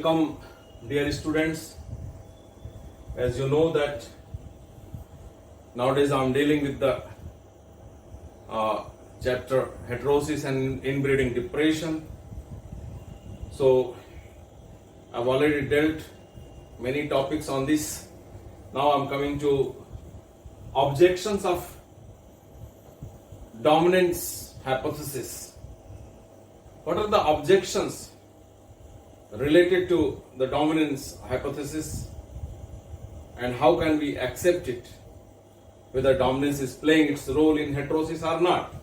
Welcome, dear students. As you know that nowadays I am dealing with the chapter heterosis and inbreeding depression. So I've already dealt many topics on this. Now I'm coming to objections of dominance hypothesis. What are the objections related to the dominance hypothesis and how can we accept it, whether dominance is playing its role in heterosis or not?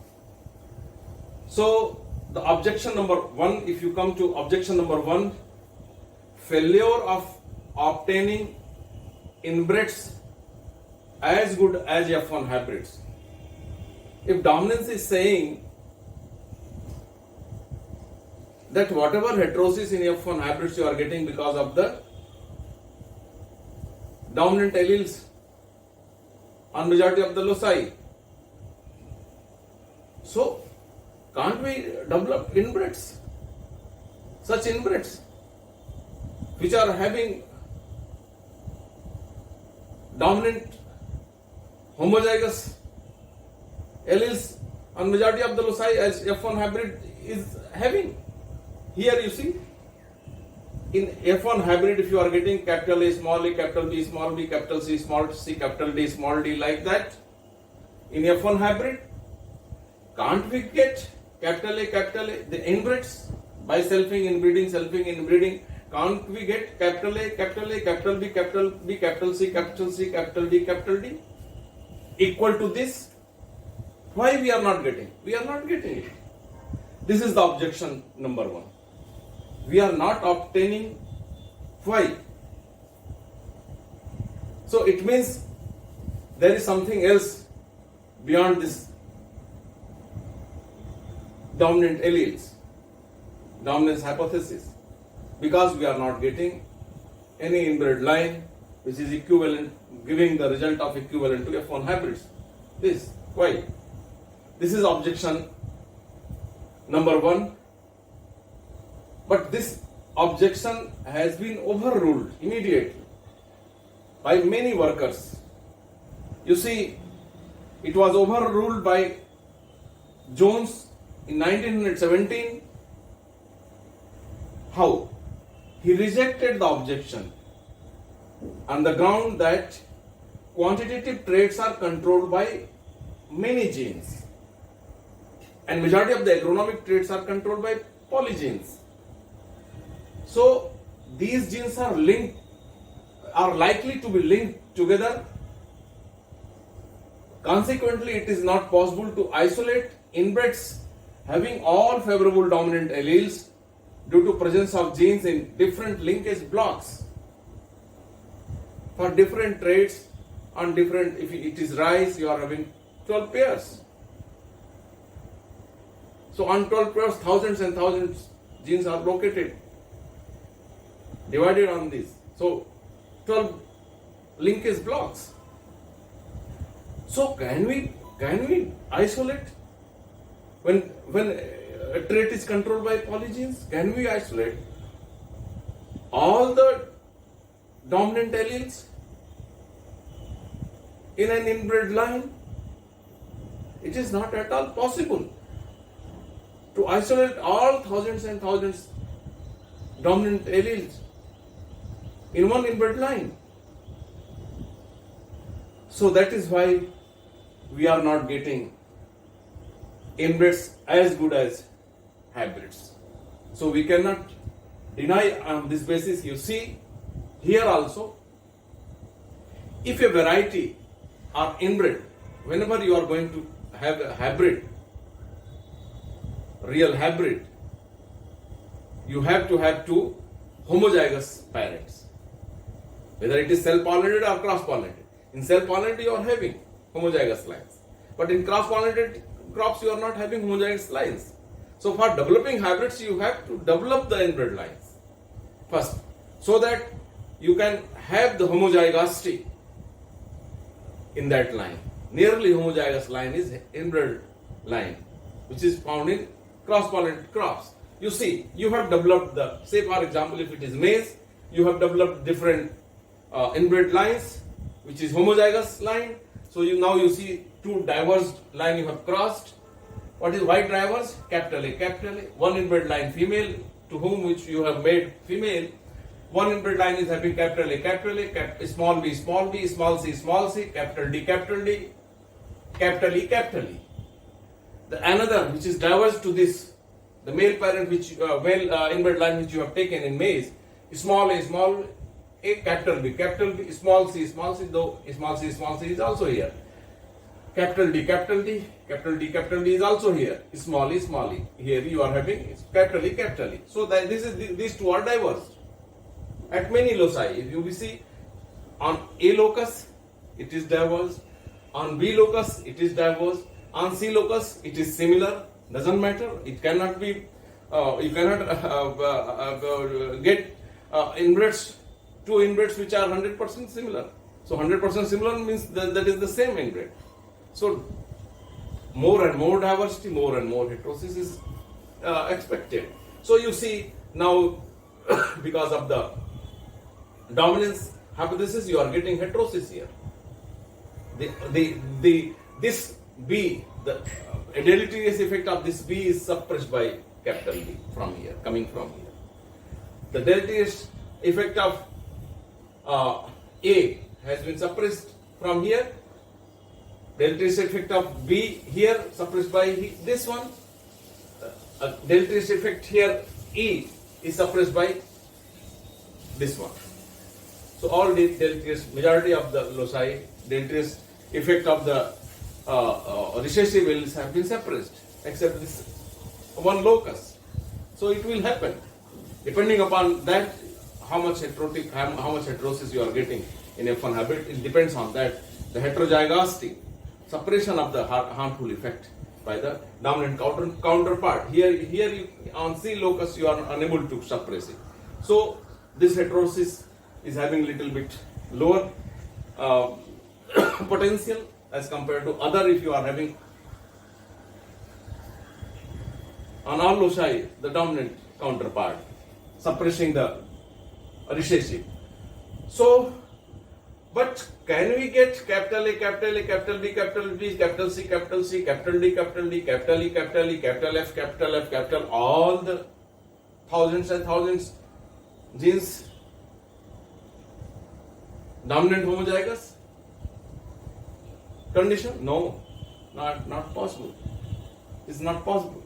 So the objection number one, if you come to objection number one, failure of obtaining inbreds as good as F1 hybrids. If dominance is saying that whatever heterosis in F1 hybrids you are getting because of the dominant alleles on majority of the loci. So, can't we develop inbreds? Such inbreds which are having dominant homozygous alleles on majority of the loci as F1 hybrid is having. Here you see, in F1 hybrid, if you are getting capital A small a, capital B small b, capital C small c, capital D small d like that, in F1 hybrid, can't we get capital A, the inbreds by selfing, inbreeding, can't we get capital A, capital B, capital C, capital D equal to this? Why we are not getting? We are not getting it. This is the objection number one. We are not obtaining. Why? So it means there is something else beyond this dominant alleles, dominance hypothesis, because we are not getting any inbred line which is equivalent, giving the result of equivalent to F1 hybrids. This, why? This is objection number one. But this objection has been overruled immediately by many workers. You see, it was overruled by Jones in 1917. How? He rejected the objection on the ground that quantitative traits are controlled by many genes and majority of the agronomic traits are controlled by polygenes. So these genes are linked, are likely to be linked together. Consequently, it is not possible to isolate inbreds having all favorable dominant alleles due to presence of genes in different linkage blocks for different traits on different. If it is rice, you are having 12 pairs. So on 12 pairs, thousands and thousands genes are located, divided on this. So 12 linkage blocks. So can we isolate when a trait is controlled by polygenes? Can we isolate all the dominant alleles in an inbred line? It is not at all possible to isolate all thousands and thousands dominant alleles in one inbred line. So that is why we are not getting inbreds as good as hybrids. So we cannot deny on this basis. You see here also, if a variety are inbred, whenever you are going to have a hybrid, real hybrid, you have to have two homozygous parents, whether it is self-pollinated or cross-pollinated. In self-pollinated you are having homozygous lines, but in cross-pollinated crops you are not having homozygous lines. So for developing hybrids you have to develop the inbred lines first, so that you can have the homozygosity in that line. Nearly homozygous line is inbred line, which is found in cross-pollinated crops. you see, you have developed the, say for example, if it is maize, you have developed different inbred lines, which is homozygous line. So you see two diverged line you have crossed. What is white diverged? Capital A, capital A. One inbred line female, to whom which you have made female. One inbred line is having capital A, small b, small b, small c, capital D, capital E, capital E. The another which is diverged to this, the male parent which male inbred line which you have taken in maize, small a, capital B, small c, though small c is also here. Capital D is also here. Small e. Here you are having capital E. So that these two are diverged at many loci. If you see on A locus, it is diverged. On B locus, it is diverged. On C locus, it is similar. Doesn't matter. It cannot be. You cannot get inbreds, two inbreds which are 100% similar. So 100% similar means that is the same inbred. So more and more diversity, more and more heterosis is expected. So you see now because of the dominance hypothesis, you are getting heterosis here. This B, the deleterious effect of this B is suppressed by capital B from here, coming from here. The deleterious effect of A has been suppressed from here. Deleterious effect of B here suppressed by this one. Deleterious effect here E is suppressed by this one. So all the deleterious, majority of the loci, deleterious effect of the recessive alleles have been suppressed, except this one locus. So it will happen, depending upon that, how much heterosis you are getting in F1 habit. It depends on that. The heterozygosity, suppression of the harmful effect by the dominant counterpart. Here you, on C locus you are unable to suppress it. So this heterosis is having little bit lower potential as compared to other. If you are having on all loci the dominant counterpart suppressing the recessive. So, but can we get capital A, capital B, capital B, capital C, capital D, capital E, capital F, capital all the thousands and thousands genes dominant homozygous condition? No, not possible. It's not possible.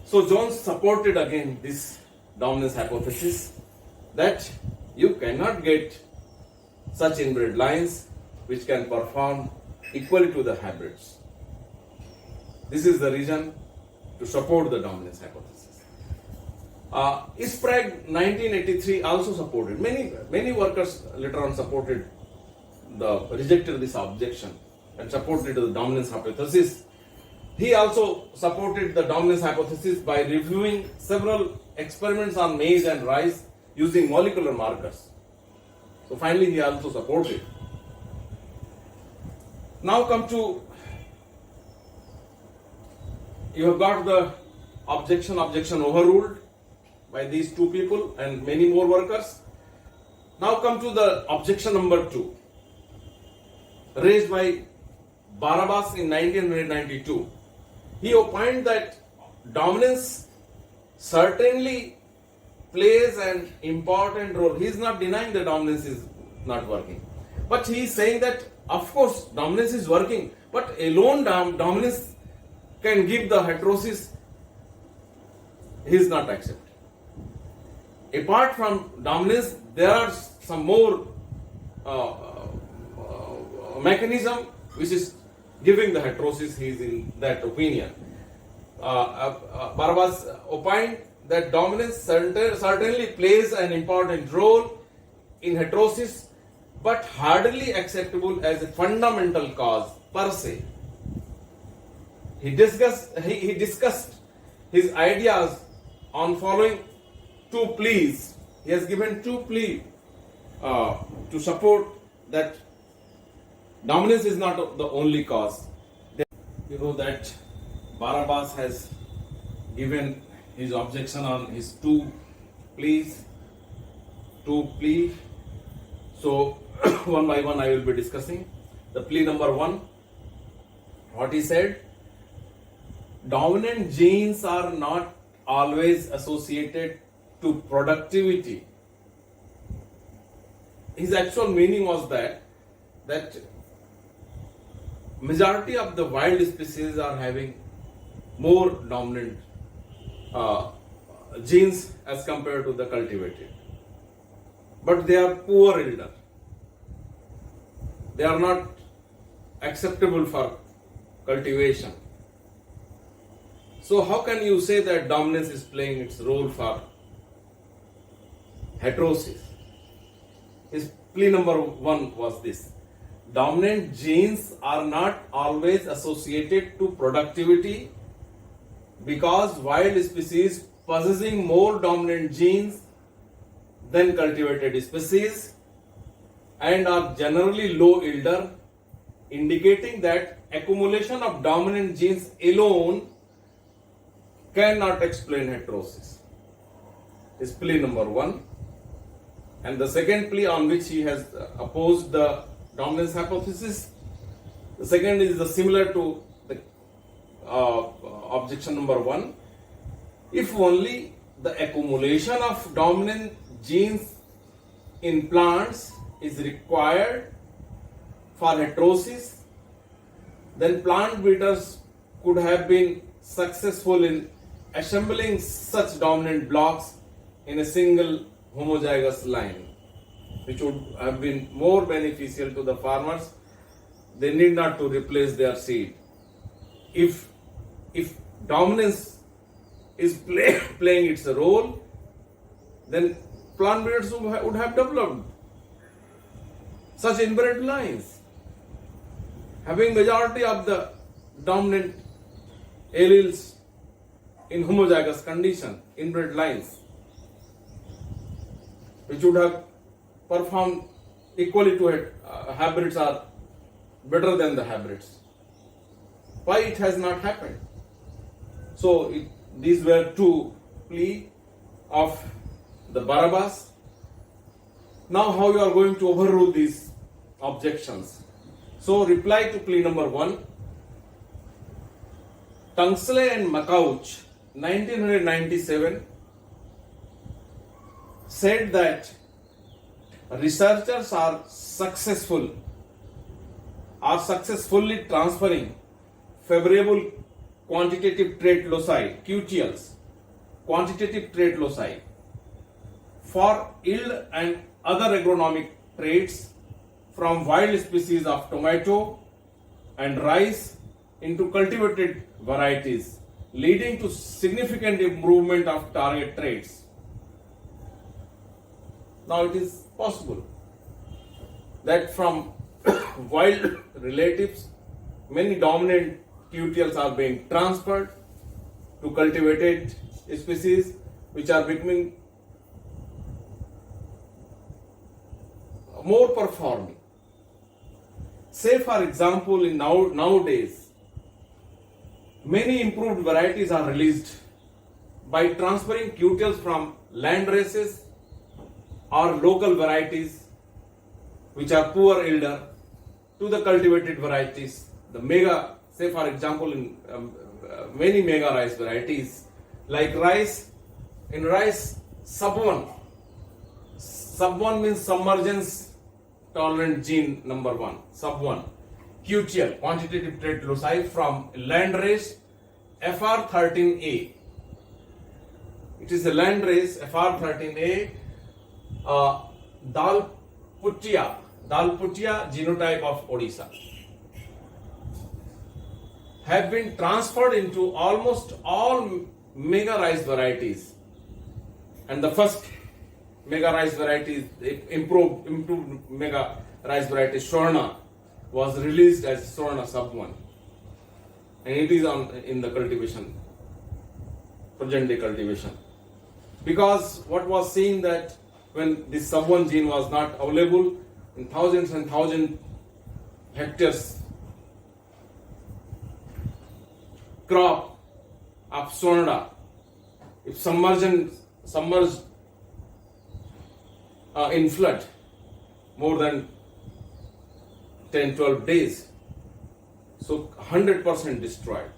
So Jones supported again this dominance hypothesis that you cannot get such inbred lines which can perform equally to the hybrids. This is the reason to support the dominance hypothesis. Sprague 1983 also supported. Many workers later on rejected this objection and supported the dominance hypothesis. He also supported the dominance hypothesis by reviewing several experiments on maize and rice using molecular markers. So finally he also supported. Now come to, you have got the objection overruled by these two people and many more workers. Now come to the objection number 2, raised by Barabas in 1992. He opined that dominance certainly plays an important role. He is not denying that dominance is not working, but he is saying that of course dominance is working, but alone dominance can give the heterosis. He is not accepting. Apart from dominance, there are some more mechanism which is giving the heterosis. He is in that opinion. Barabas opined that dominance certainly plays an important role in heterosis, but hardly acceptable as a fundamental cause per se. He discussed his ideas on following two pleas. He has given two pleas to support that dominance is not the only cause. You know that Barabas has given his objection on his two pleas. So one by one I will be discussing. The plea number 1, what he said, dominant genes are not always associated to productivity. His actual meaning was that majority of the wild species are having more dominant genes as compared to the cultivated. But they are poor elder. They are not acceptable for cultivation. So how can you say that dominance is playing its role for heterosis? His plea number 1 was this: dominant genes are not always associated to productivity because wild species possessing more dominant genes than cultivated species and are generally low yielder, indicating that accumulation of dominant genes alone cannot explain heterosis. Is plea number 1. And the second plea on which he has opposed the dominance hypothesis, the second is similar to the objection number 1. If only the accumulation of dominant genes in plants is required for heterosis, then plant breeders could have been successful in assembling such dominant blocks in a single homozygous line, which would have been more beneficial to the farmers. They need not to replace their seed. If dominance is playing its role, then plant breeders would have developed such inbred lines, having majority of the dominant alleles in homozygous condition, inbred lines, which would have performed equally to hybrids are better than the hybrids. Why it has not happened? So these were two plea of the Barabbas. Now how you are going to overrule these objections? So reply to plea number 1. Tungsley and McCouch, 1997, said that researchers are successfully transferring favorable quantitative trait loci, QTLs, quantitative trait loci, for yield and other agronomic traits from wild species of tomato and rice into cultivated varieties, leading to significant improvement of target traits. Now it is possible that from wild relatives, many dominant QTLs are being transferred to cultivated species, which are becoming more performing. Say for example, in nowadays, many improved varieties are released by transferring QTLs from land races or local varieties which are poor yielder to the cultivated varieties. The mega, say for example, in many mega rice varieties like rice, in rice sub1 means submergence tolerant gene number 1, sub1, QTL, quantitative trait loci from land race FR13A. It is a land race FR13A, Dalputia genotype of Odisha, have been transferred into almost all mega rice varieties, and the first mega rice variety, improved mega rice variety Swarna, was released as Swarna sub1, and it is in the cultivation, present day cultivation. Because what was seen that when this sub1 gene was not available in thousands and thousands hectares crop of Swarna if submerged in flood more than 10-12 days, so 100% destroyed.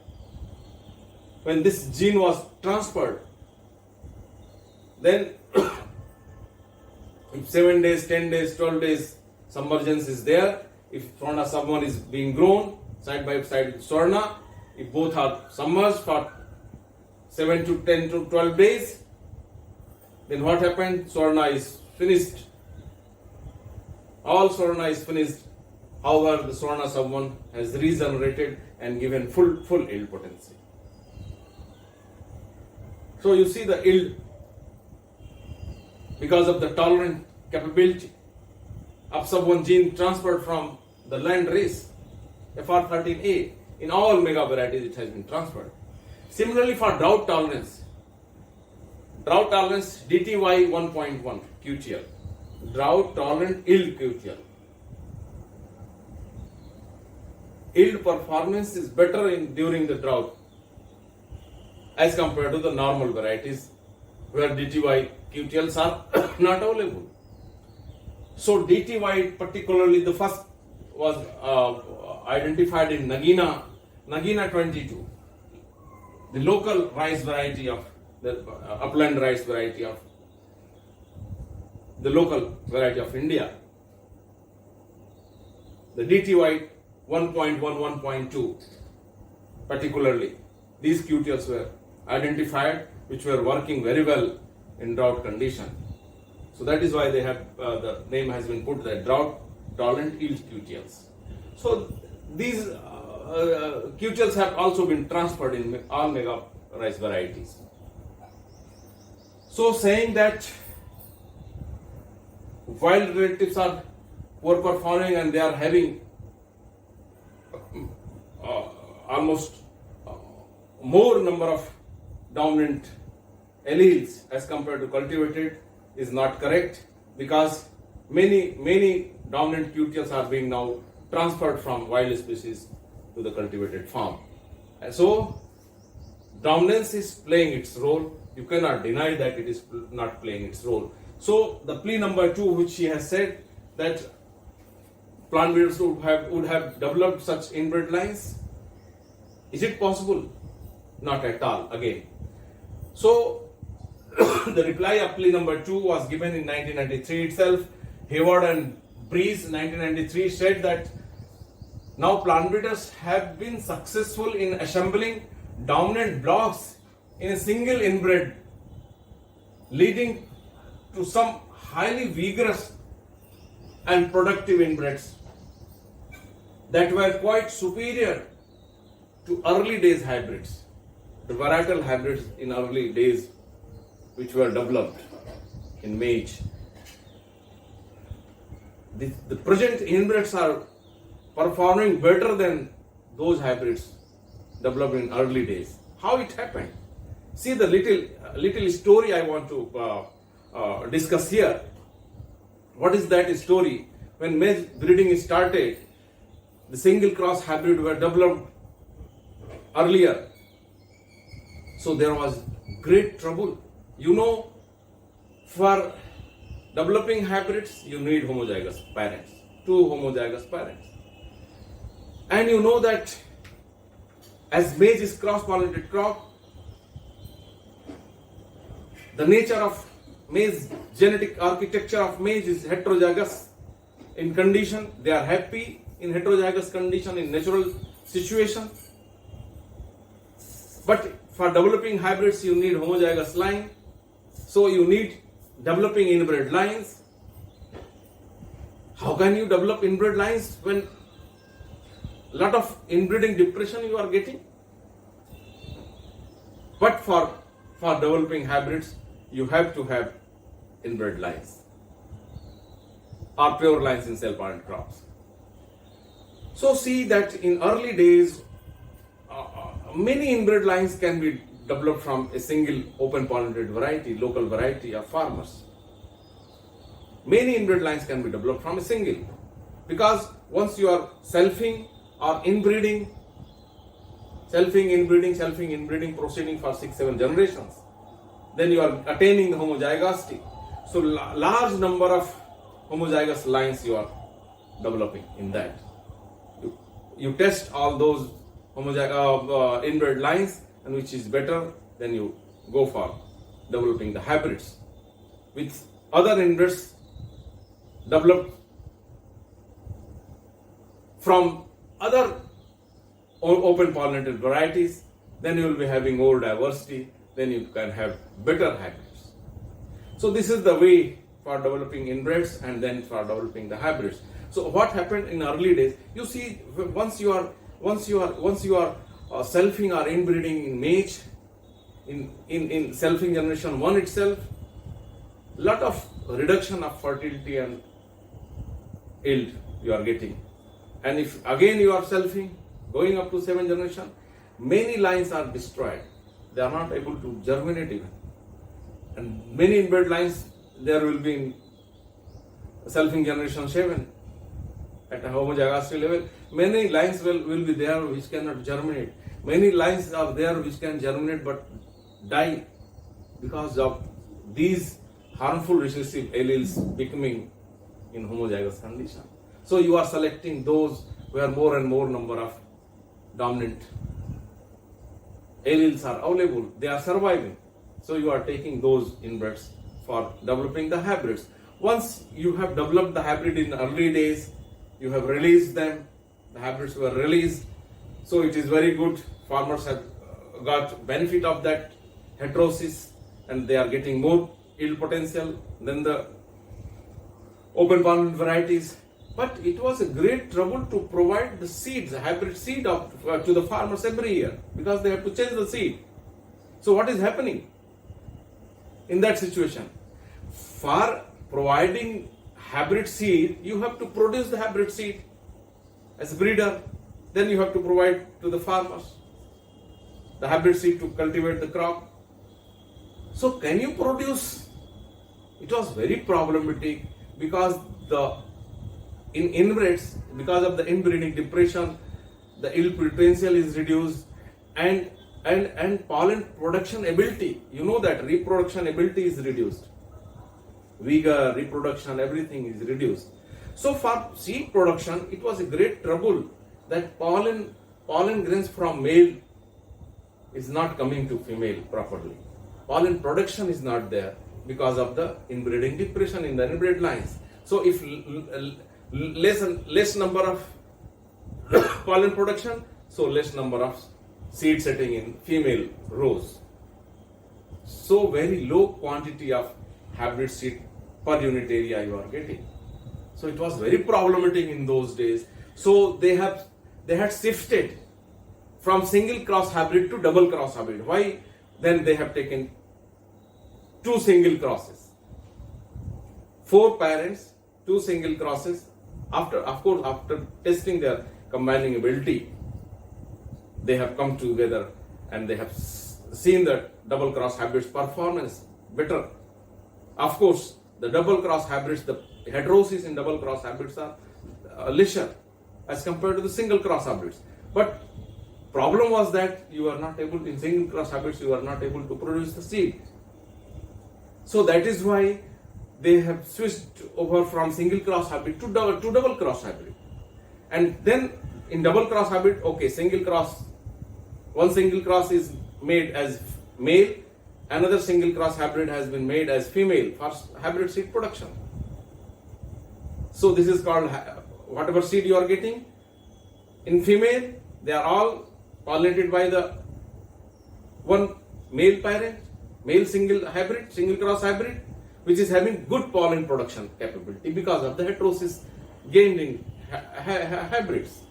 When this gene was transferred, then if 7 days, 10 days, 12 days submergence is there, if Swarna sub1 is being grown side by side with Swarna, if both are submerged for 7 to 10 to 12 days, then what happened? Swarna is finished. All Swarna is finished. However, the Swarna sub1 has regenerated and given full yield potency. So you see the yield because of the tolerant capability of sub1 gene transferred from the land race FR13A. In all mega varieties it has been transferred. Similarly for drought tolerance DTY 1.1 QTL, drought tolerant yield QTL. Yield performance is better during the drought as compared to the normal varieties where DTY QTLs are not available. So DTY, particularly the first was identified in Nagina 22, the local rice variety of the upland rice variety of the local variety of India. The DTY 1.1, 1.2 particularly, these QTLs were identified which were working very well in drought condition. So that is why they have the name has been put that drought tolerant yield QTLs. So these QTLs have also been transferred in all mega rice varieties. So saying that wild relatives are poor performing and they are having almost more number of dominant alleles as compared to cultivated is not correct, because many dominant QTLs are being now transferred from wild species to the cultivated farm. And so dominance is playing its role. You cannot deny that it is not playing its role. So the plea number 2, which she has said that plant breeders would have developed such inbred lines, is it possible? Not at all again. So the reply of plea number 2 was given in 1993 itself. Hayward and Breeze 1993 said that now plant breeders have been successful in assembling dominant blocks in a single inbred, leading to some highly vigorous and productive inbreds that were quite superior to early days hybrids, the varietal hybrids in early days which were developed in maize. The present inbreds are performing better than those hybrids developed in early days. How it happened? See the little story I want to discuss here. What is that story? When maize breeding started, the single cross hybrid were developed earlier. So there was great trouble. You know, for developing hybrids, you need homozygous parents, 2 homozygous parents. And you know that as maize is cross-pollinated crop, the nature of maize, genetic architecture of maize is heterozygous in condition. They are happy in heterozygous condition in natural situation. But for developing hybrids, you need homozygous line. So you need developing inbred lines. How can you develop inbred lines when a lot of inbreeding depression you are getting? But for developing hybrids, you have to have inbred lines or pure lines in cell-pollinated crops. So see that in early days, many inbred lines can be developed from a single open-pollinated variety, local variety of farmers. Many inbred lines can be developed from a single, because once you are selfing or inbreeding, selfing, inbreeding proceeding for 6-7 generations, then you are attaining the homozygosity. So large number of homozygous lines you are developing in that. You test all those inbred lines, and which is better, then you go for developing the hybrids with other inbreds developed from other open pollinated varieties. Then you will be having more diversity, then you can have better hybrids. So this is the way for developing inbreds and then for developing the hybrids. So what happened in early days, you see, once you are selfing or inbreeding in mate, in selfing generation 1 itself, lot of reduction of fertility and yield you are getting. And if again you are selfing, going up to 7th generation, many lines are destroyed. They are not able to germinate even. And many inbred lines there will be in selfing generation 7 at a homozygosity level. Many lines will be there which cannot germinate. Many lines are there which can germinate but die because of these harmful recessive alleles becoming in homozygous condition. So you are selecting those where more and more number of dominant alleles are available. They are surviving. So you are taking those inbreds for developing the hybrids. Once you have developed the hybrid in early days, you have released them, the hybrids were released. So it is very good. Farmers have got benefit of that heterosis and they are getting more yield potential than the open pollinated varieties. But it was a great trouble to provide the seeds, the hybrid seed to the farmers every year because they have to change the seed. So what is happening in that situation? For providing hybrid seed, you have to produce the hybrid seed as a breeder. Then you have to provide to the farmers the hybrid seed to cultivate the crop. So can you produce? It was very problematic because in inbreds, because of the inbreeding depression, the yield potential is reduced and pollen production ability, you know that reproduction ability is reduced. Vigor, reproduction, everything is reduced. So for seed production, it was a great trouble that pollen grains from male is not coming to female properly. Pollen production is not there because of the inbreeding depression in the inbred lines. So if less number of pollen production, so less number of seed setting in female rows. So very low quantity of hybrid seed per unit area you are getting. So it was very problematic in those days. So they had shifted from single cross hybrid to double cross hybrid. Why? Then they have taken 2 single crosses, 4 parents, 2 single crosses. After testing their combining ability, they have come together and they have seen that double cross hybrids performance better. Of course, the double cross hybrids, the heterosis in double cross hybrids are lesser as compared to the single cross hybrids. But problem was that you are not able, in single cross hybrids, you are not able to produce the seed. So that is why they have switched over from single cross hybrid to double cross hybrid. And then in double cross hybrid, okay, one single cross is made as male, another single cross hybrid has been made as female for hybrid seed production. So this is called, whatever seed you are getting in female, they are all pollinated by the one male parent, male single cross hybrid, which is having good pollen production capability because of the heterosis gained in hybrids.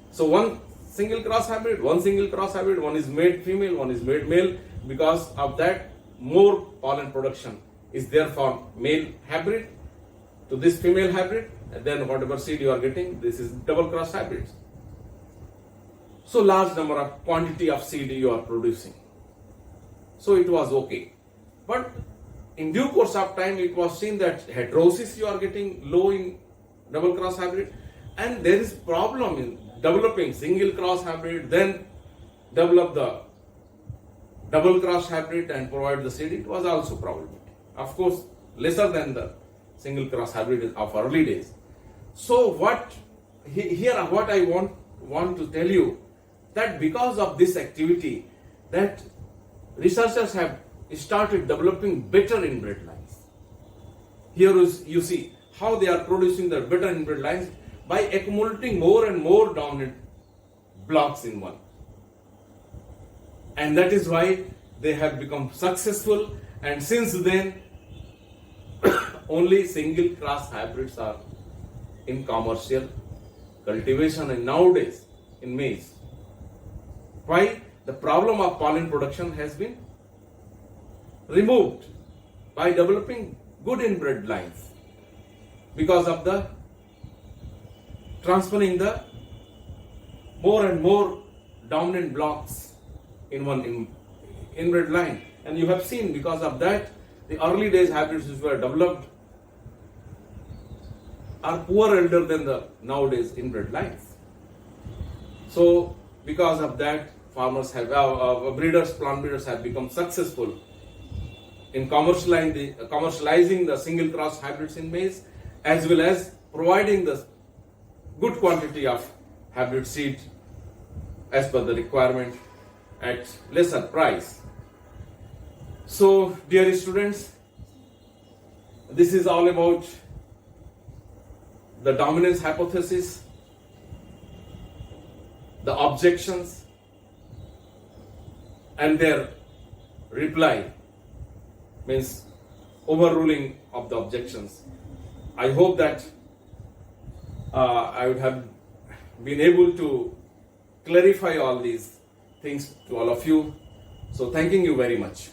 So one single cross hybrid, one is made female, one is made male. Because of that, more pollen production is there for male hybrid to this female hybrid, and then whatever seed you are getting, this is double cross hybrids. So large number of quantity of seed you are producing. So it was okay. But in due course of time, it was seen that heterosis you are getting low in double cross hybrid, and there is problem in developing single cross hybrid, then develop the double cross hybrid and provide the seed, it was also problematic. Of course, lesser than the single cross hybrid of early days. So what I want to tell you, that because of this activity, that researchers have started developing better inbred lines. Here is, you see how they are producing the better inbred lines by accumulating more and more dominant blocks in one. And that is why they have become successful, and since then only single cross hybrids are in commercial cultivation and nowadays in maize. Why? The problem of pollen production has been removed by developing good inbred lines because of the transferring the more and more dominant blocks in one inbred line. And you have seen, because of that, the early days hybrids which were developed are poorer than the nowadays inbred lines. So because of that, farmers have plant breeders have become successful in commercializing the single cross hybrids in maize, as well as providing the good quantity of hybrid seed as per the requirement at lesser price. So, dear students, this is all about the dominance hypothesis, the objections, and their reply, means overruling of the objections. I hope that I would have been able to clarify all these things to all of you. So thanking you very much.